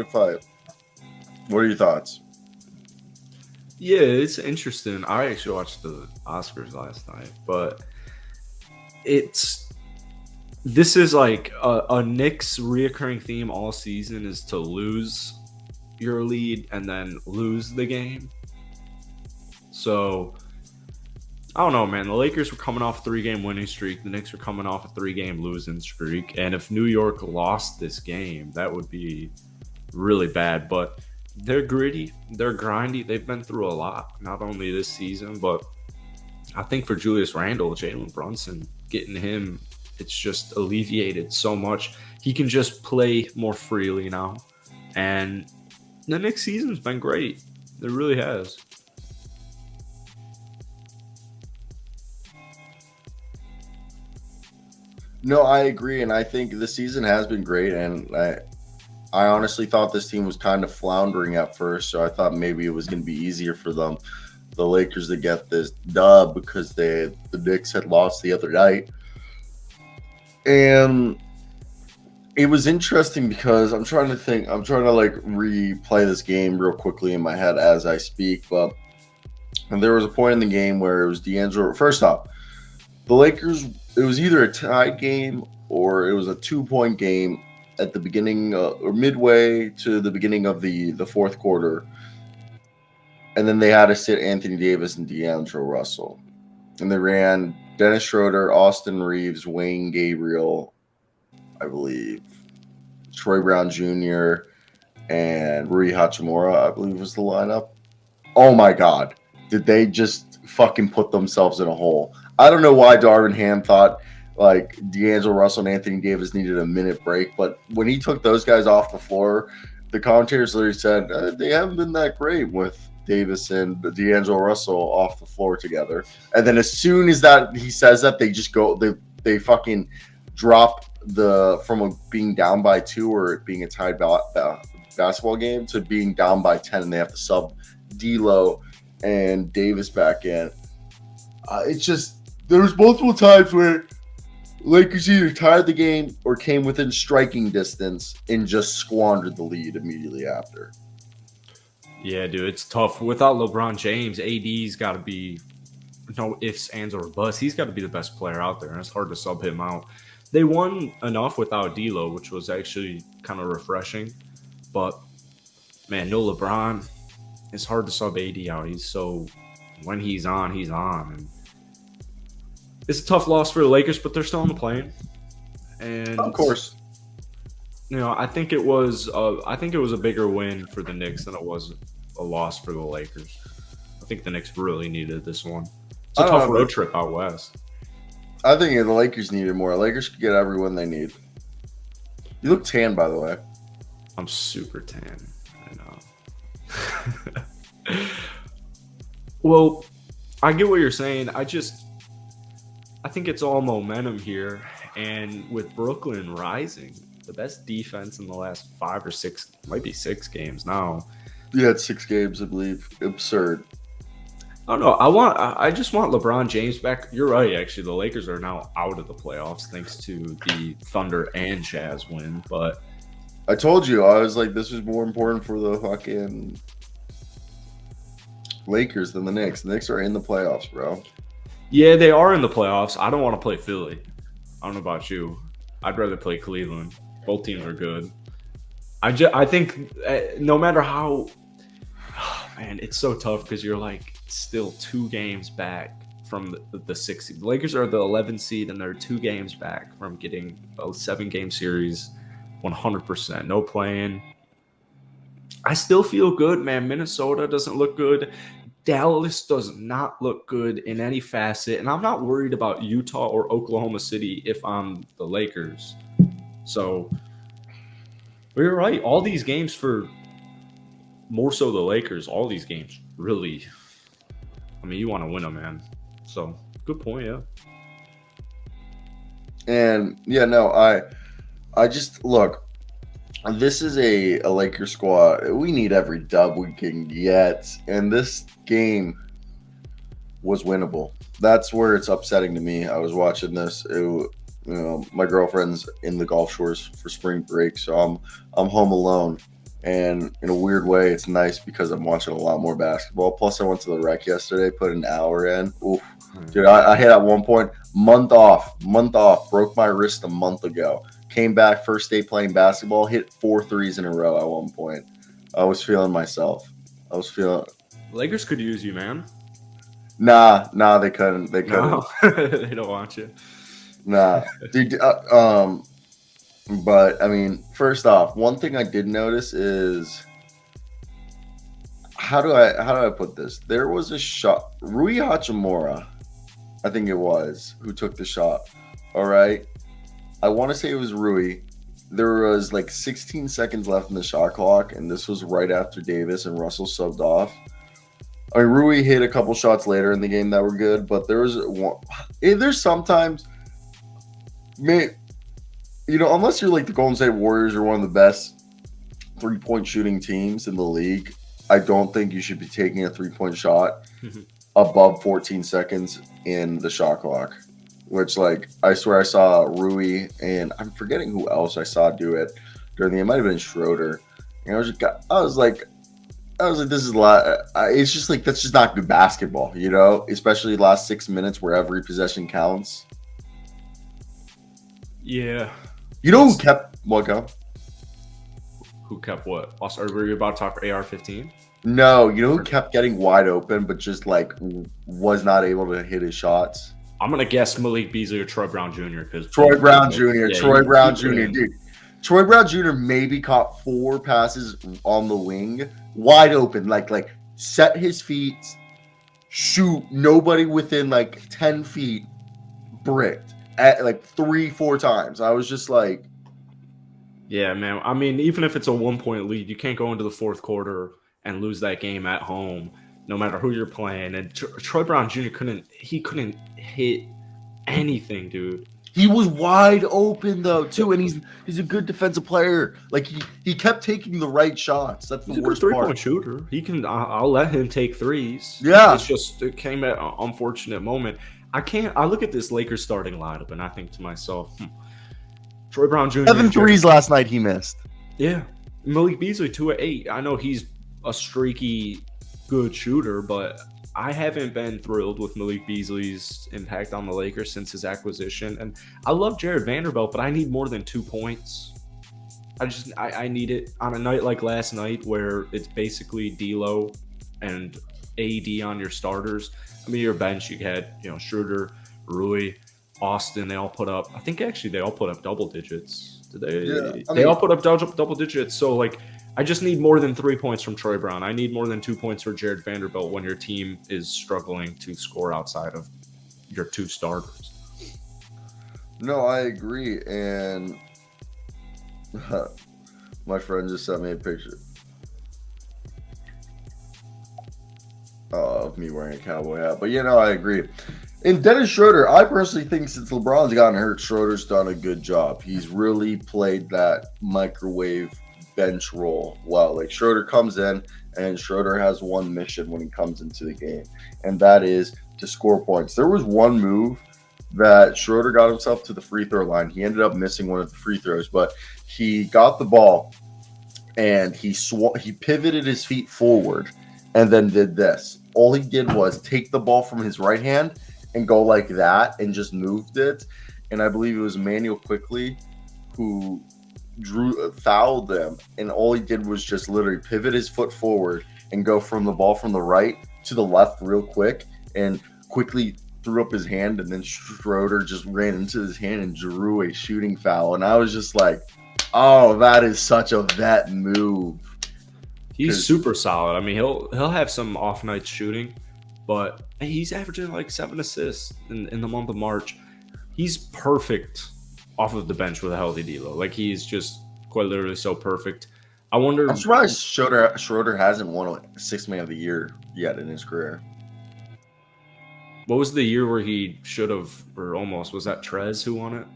good fight. What are your thoughts? Yeah, it's interesting. I actually watched the Oscars last night, but it's this is like a Knicks reoccurring theme all season is to lose your lead and then lose the game. So I don't know, man. The Lakers were coming off a 3-game winning streak. The Knicks were coming off a 3-game losing streak. And if New York lost this game, that would be really bad. But they're gritty, they're grindy. They've been through a lot, not only this season, but I think for Julius Randle, Jalen Brunson, getting him, it's just alleviated so much. He can just play more freely now. And the next season's been great. It really has. No, I agree, and I think the season has been great. And I honestly thought this team was kind of floundering at first, so I thought maybe it was going to be easier for them, the Lakers, to get this dub because the Knicks had lost the other night. And it was interesting because I'm trying to think, I'm trying to like replay this game real quickly in my head as I speak, but there was a point in the game where it was D'Angelo. First off, the Lakers, it was either a tie game or it was a 2-point game at the beginning or midway to the beginning of the fourth quarter. And then they had to sit Anthony Davis and D'Angelo Russell. And they ran Dennis Schroeder, Austin Reeves, Wayne Gabriel, I believe, Troy Brown Jr., and Rui Hachimura, I believe was the lineup. Oh my God. Did they just fucking put themselves in a hole? I don't know why Darvin Ham thought like D'Angelo Russell and Anthony Davis needed a minute break, but when he took those guys off the floor, the commentators literally said they haven't been that great with Davis and D'Angelo Russell off the floor together. And then as soon as that he says that, they just go they fucking drop from being down by 2 or it being a tied basketball game to being down by 10, and they have to sub D'Lo and Davis back in. It's just there was multiple times where Lakers either tied the game or came within striking distance and just squandered the lead immediately after. Yeah, dude, it's tough. Without LeBron James, AD's got to be no ifs, ands, or buts. He's got to be the best player out there, and it's hard to sub him out. They won enough without D'Lo, which was actually kind of refreshing. But, man, no LeBron. It's hard to sub AD out. When he's on, he's on. And it's a tough loss for the Lakers, but they're still in the play-in. And of course, I think it was a bigger win for the Knicks than it was a loss for the Lakers. I think the Knicks really needed this one. It's a tough road trip out west. I think the Lakers needed more. Lakers could get every win they need. You look tan, by the way. I'm super tan. I know. Well, I get what you're saying. I think it's all momentum here. And with Brooklyn rising, the best defense in the last 5 or 6, might be 6 games now. Yeah, it's 6 games, I believe. Absurd. I don't know. I just want LeBron James back. You're right, actually. The Lakers are now out of the playoffs thanks to the Thunder and Jazz win. But I told you, I was like, this was more important for the fucking Lakers than the Knicks. The Knicks are in the playoffs, bro. Yeah, they are in the playoffs. I don't want to play Philly. I don't know about you. I'd rather play Cleveland. Both teams are good. I think no matter how, man, it's so tough because you're like still 2 games back from the 6 seed. The Lakers are the 11th seed and they're 2 games back from getting a 7-game series 100%. No playing. I still feel good, man. Minnesota doesn't look good. Dallas does not look good in any facet. And I'm not worried about Utah or Oklahoma City if I'm the Lakers. So, but you're right. All these games for more so the Lakers, all these games really, I mean, you want to win them, man. So, good point, yeah. And, yeah, no, I just, look, this is a Lakers squad. We need every dub we can get. And this game was winnable. That's where it's upsetting to me. I was watching this. My girlfriend's in the Gulf Shores for spring break, so I'm home alone. And in a weird way, it's nice because I'm watching a lot more basketball. Plus, I went to the rec yesterday, put an hour in. Oof. Dude, I hit at one point, month off, broke my wrist a month ago. Came back, first day playing basketball, hit 4 threes in a row at one point. I was feeling myself. I was feeling. Lakers could use you, man. Nah, they couldn't. They couldn't. No, they don't want you. Nah, dude. But I mean, first off, one thing I did notice is how do I put this? There was a shot, Rui Hachimura, I think it was, who took the shot. All right, I want to say it was Rui. There was like 16 seconds left in the shot clock, and this was right after Davis and Russell subbed off. I mean, Rui hit a couple shots later in the game that were good, but there was one. There's sometimes, unless you're like the Golden State Warriors, are one of the best 3-point shooting teams in the league. I don't think you should be taking a 3-point shot above 14 seconds in the shot clock. Which, like, I swear I saw Rui, and I'm forgetting who else I saw do it during the. It might have been Schroeder. And I was like, this is a lot. It's just like that's just not good basketball, especially the last 6 minutes where every possession counts. Yeah. Who kept what go? Who kept what? Also, were you about to talk for AR-15? No, who kept getting wide open, but just like was not able to hit his shots. I'm gonna guess Malik Beasley or Troy Brown Jr. because Troy Brown Jr. Troy Brown Jr. Dude, Troy Brown Jr. maybe caught 4 passes on the wing, wide open, like set his feet, shoot, nobody within like 10 feet, bricked at like 3-4 times. I was just like, yeah, man. I mean, even if it's a 1-point lead, you can't go into the fourth quarter and lose that game at home, no matter who you're playing. And Troy Brown Jr. couldn't hit anything, dude. He was wide open though too, and he's a good defensive player. Like he kept taking the right shots. That's the worst part. He's a good 3-point shooter. He can. I'll let him take threes. Yeah, it's just it came at an unfortunate moment. I look at this Lakers starting lineup and I think to myself, Troy Brown Jr. 7 threes last night he missed. Yeah, Malik Beasley 2 of 8. I know he's a streaky good shooter, but I haven't been thrilled with Malik Beasley's impact on the Lakers since his acquisition. And I love Jared Vanderbilt, but I need more than 2 points. I need it on a night like last night where it's basically D'Lo and AD on your starters. I mean, your bench, you had Schroeder, Rui, Austin. They all put up. I think actually they all put up double digits. Did they? Yeah, they all put up double digits. So like, I just need more than 3 points from Troy Brown. I need more than 2 points for Jared Vanderbilt when your team is struggling to score outside of your 2 starters. No, I agree. And my friend just sent me a picture of me wearing a cowboy hat. But I agree. And Dennis Schroeder, I personally think since LeBron's gotten hurt, Schroeder's done a good job. He's really played that microwave bench role well. Like Schroeder comes in and Schroeder has one mission when he comes into the game, and that is to score points. There was one move that Schroeder got himself to the free throw line. He ended up missing one of the free throws, but he got the ball and he pivoted his feet forward and then did this. All he did was take the ball from his right hand and go like that and just moved it. And I believe it was Manuel Quickly who fouled them, and all he did was just literally pivot his foot forward and go from the ball from the right to the left real quick, and quickly threw up his hand, and then Schroeder just ran into his hand and drew a shooting foul. And I was just like, oh, that is such a vet move. He's super solid. I mean, he'll have some off nights shooting, but he's averaging like 7 assists in the month of March. He's perfect off of the bench with a healthy D'Lo. Like, he's just quite literally so perfect. I wonder. I'm surprised Schroeder hasn't won a 6th Man of the Year yet in his career. What was the year where he should have, or almost? Was that Trez who won it?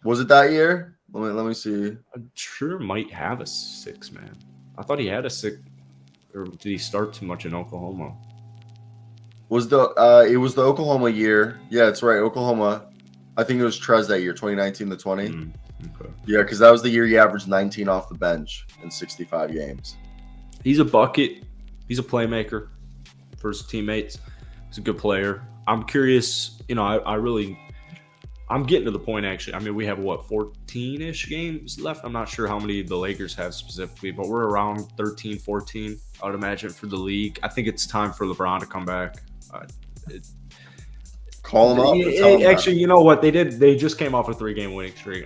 Was it that year? Let me see. I'm sure might have a 6 man. I thought he had a 6, or did he start too much in Oklahoma? It was the Oklahoma year? Yeah, it's right, Oklahoma. I think it was Trez that year, 2019 to 20. Okay. Yeah, because that was the year he averaged 19 off the bench in 65 games. He's a bucket. He's a playmaker for his teammates. He's a good player. I'm curious. I'm getting to the point, actually. I mean, we have, 14-ish games left? I'm not sure how many the Lakers have specifically, but we're around 13, 14, I would imagine, for the league. I think it's time for LeBron to come back. Call him up. Actually, you know what? They just came off a 3-game winning streak.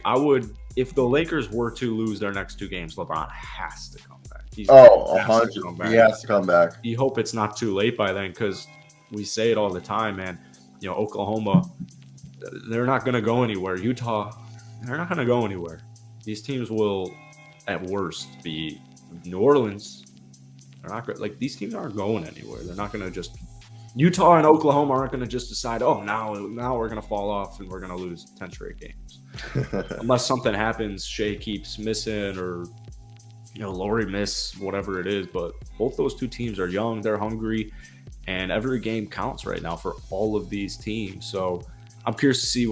If the Lakers were to lose their next 2 games, LeBron has to come back. 100. He has to come back. You hope it's not too late by then, because we say it all the time, man. Oklahoma, they're not going to go anywhere. Utah, they're not going to go anywhere. These teams will, at worst, be New Orleans. They're not like, these teams aren't going anywhere. They're not going to just. Utah and Oklahoma aren't going to just decide, now we're going to fall off and we're going to lose 10 straight games. Unless something happens, Shea keeps missing, or Laurie miss, whatever it is. But both those 2 teams are young, they're hungry, and every game counts right now for all of these teams. So I'm curious to see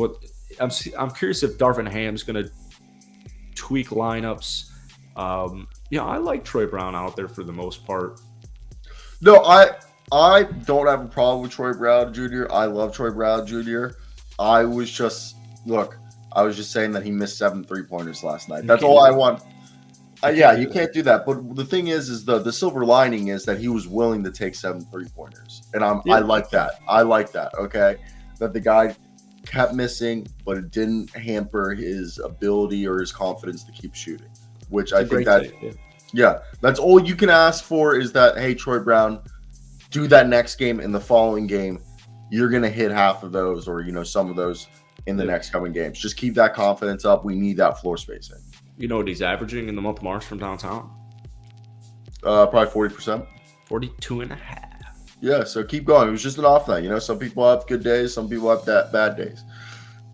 I'm curious if Darvin Ham's going to tweak lineups. I like Troy Brown out there for the most part. No, I don't have a problem with Troy Brown Jr. I love Troy Brown Jr. I was just saying that he missed 7 3-pointers last night. That's all I want. You can't do that. But the thing is the silver lining is that he was willing to take 7 3-pointers, and I like that. I like that. Okay, that the guy kept missing, but it didn't hamper his ability or his confidence to keep shooting. Which I think that's all you can ask for, is that, hey, Troy Brown, do that next game. In the following game, you're gonna hit half of those, or some of those in the next coming games. Just keep that confidence up. We need that floor spacing. You know what he's averaging in the month of March from downtown? Probably 40%. 42.5. Yeah, so keep going. It was just an off night. Some people have good days, some people have bad days.